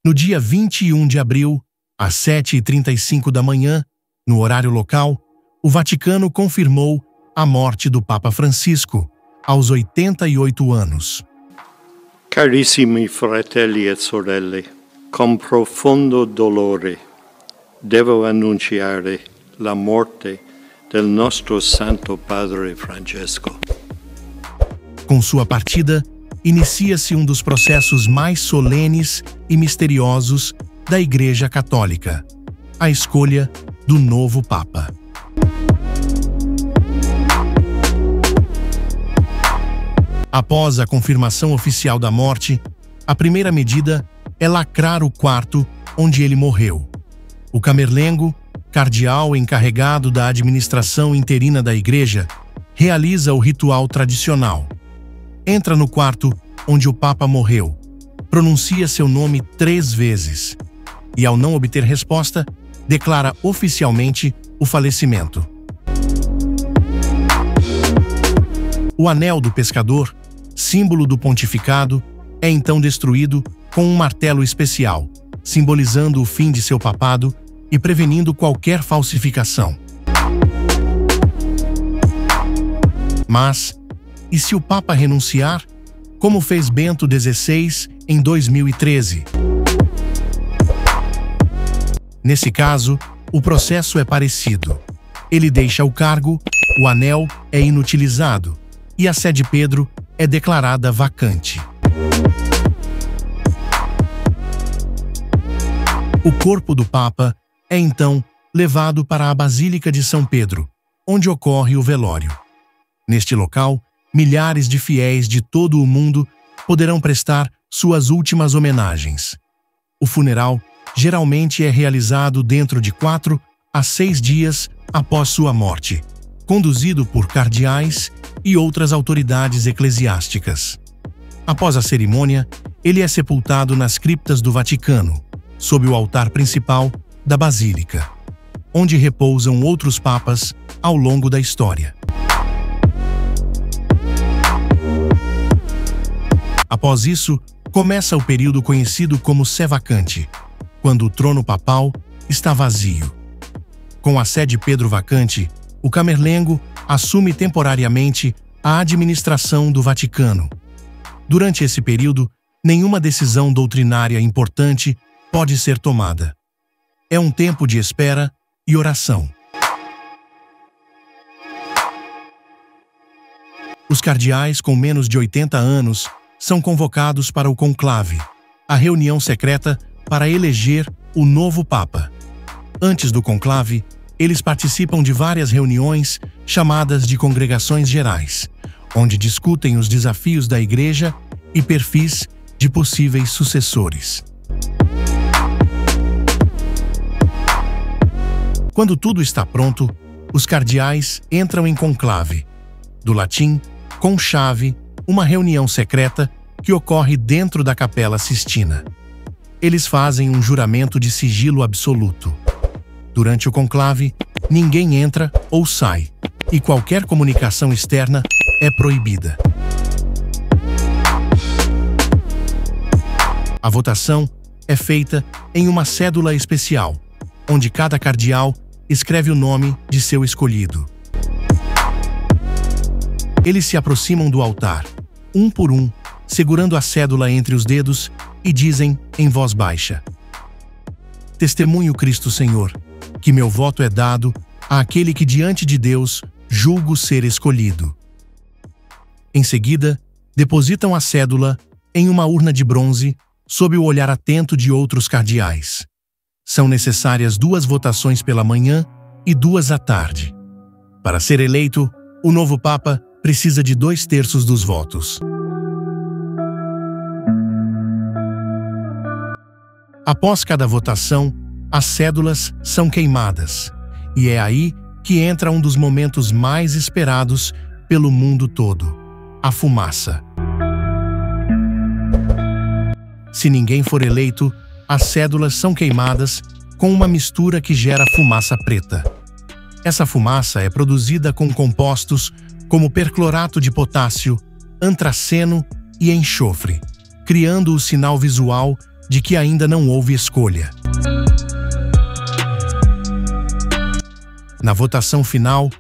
No dia 21 de abril, às 7h35 da manhã, no horário local, o Vaticano confirmou a morte do Papa Francisco, aos 88 anos. Carissimi fratelli e sorelle, con profondo dolore devo annunciare la morte del nostro Santo Padre Francesco. Com sua partida, inicia-se um dos processos mais solenes e misteriosos da Igreja Católica, a escolha do novo Papa. Após a confirmação oficial da morte, a primeira medida é lacrar o quarto onde ele morreu. O camerlengo, cardeal encarregado da administração interina da Igreja, realiza o ritual tradicional. Entra no quarto onde o Papa morreu, pronuncia seu nome 3 vezes e, ao não obter resposta, declara oficialmente o falecimento. O anel do pescador, símbolo do pontificado, é então destruído com um martelo especial, simbolizando o fim de seu papado e prevenindo qualquer falsificação. Mas, e se o Papa renunciar, como fez Bento XVI em 2013? Nesse caso, o processo é parecido. Ele deixa o cargo, o anel é inutilizado e a Sé de Pedro é declarada vacante. O corpo do Papa é então levado para a Basílica de São Pedro, onde ocorre o velório. Neste local, milhares de fiéis de todo o mundo poderão prestar suas últimas homenagens. O funeral geralmente é realizado dentro de 4 a 6 dias após sua morte, conduzido por cardeais e outras autoridades eclesiásticas. Após a cerimônia, ele é sepultado nas criptas do Vaticano, sob o altar principal da Basílica, onde repousam outros papas ao longo da história. Após isso, começa o período conhecido como Sé vacante, quando o trono papal está vazio. Com a Sé de Pedro vacante, o camerlengo assume temporariamente a administração do Vaticano. Durante esse período, nenhuma decisão doutrinária importante pode ser tomada. É um tempo de espera e oração. Os cardeais com menos de 80 anos são convocados para o conclave, a reunião secreta para eleger o novo Papa. Antes do conclave, eles participam de várias reuniões chamadas de congregações gerais, onde discutem os desafios da Igreja e perfis de possíveis sucessores. Quando tudo está pronto, os cardeais entram em conclave, do latim conclave, uma reunião secreta que ocorre dentro da Capela Sistina. Eles fazem um juramento de sigilo absoluto. Durante o conclave, ninguém entra ou sai, e qualquer comunicação externa é proibida. A votação é feita em uma cédula especial, onde cada cardeal escreve o nome de seu escolhido. Eles se aproximam do altar, um por um, segurando a cédula entre os dedos e dizem em voz baixa: Testemunho Cristo Senhor, que meu voto é dado àquele que diante de Deus julgo ser escolhido. Em seguida, depositam a cédula em uma urna de bronze sob o olhar atento de outros cardeais. São necessárias 2 votações pela manhã e 2 à tarde. Para ser eleito, o novo Papa precisa de 2/3 dos votos. Após cada votação, as cédulas são queimadas, e é aí que entra um dos momentos mais esperados pelo mundo todo: a fumaça. Se ninguém for eleito, as cédulas são queimadas com uma mistura que gera fumaça preta. Essa fumaça é produzida com compostos como perclorato de potássio, antraceno e enxofre, criando o sinal visual de que ainda não houve escolha. Na votação final,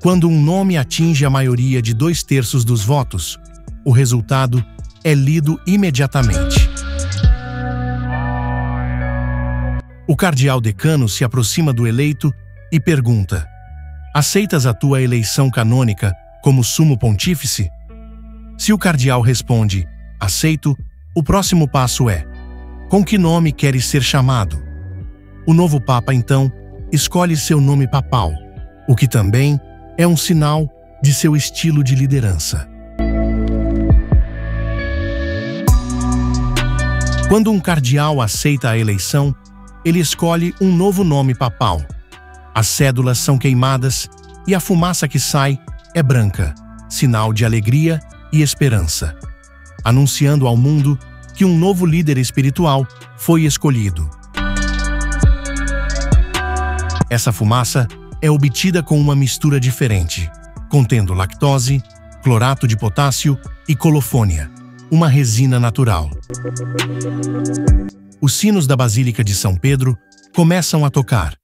quando um nome atinge a maioria de 2/3 dos votos, o resultado é lido imediatamente. O cardeal decano se aproxima do eleito e pergunta: aceitas a tua eleição canônica como sumo pontífice? Se o cardeal responde: aceito, o próximo passo é: com que nome queres ser chamado? O novo Papa, então, escolhe seu nome papal, o que também é um sinal de seu estilo de liderança. Quando um cardeal aceita a eleição, ele escolhe um novo nome papal. As cédulas são queimadas e a fumaça que sai é branca, sinal de alegria e esperança, anunciando ao mundo que um novo líder espiritual foi escolhido. Essa fumaça é obtida com uma mistura diferente, contendo lactose, clorato de potássio e colofônia, uma resina natural. Os sinos da Basílica de São Pedro começam a tocar.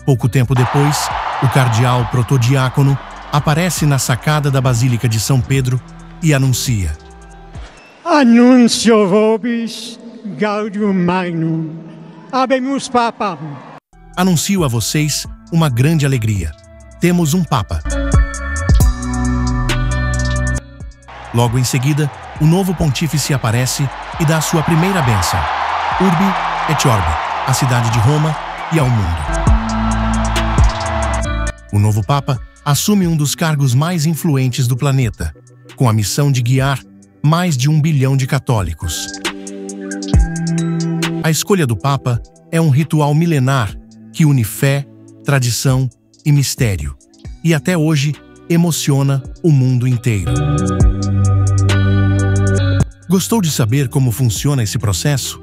Pouco tempo depois, o cardeal protodiácono aparece na sacada da Basílica de São Pedro e anuncia: Annuncio vobis gaudium magnum, habemus papam. Anuncio a vocês uma grande alegria. Temos um Papa. Logo em seguida, o novo pontífice aparece e dá sua primeira bênção, Urbi et Orbi, à cidade de Roma e ao mundo. O novo Papa assume um dos cargos mais influentes do planeta, com a missão de guiar mais de 1 bilhão de católicos. A escolha do Papa é um ritual milenar que une fé, tradição e mistério, e até hoje emociona o mundo inteiro. Gostou de saber como funciona esse processo?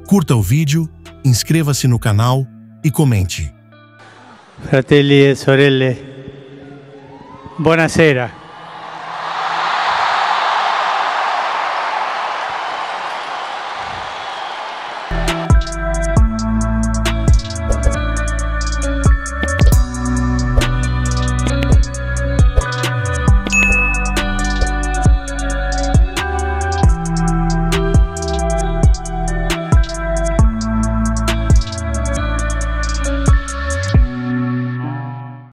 Curta o vídeo, inscreva-se no canal e comente. Fratelli e sorelle, buonasera.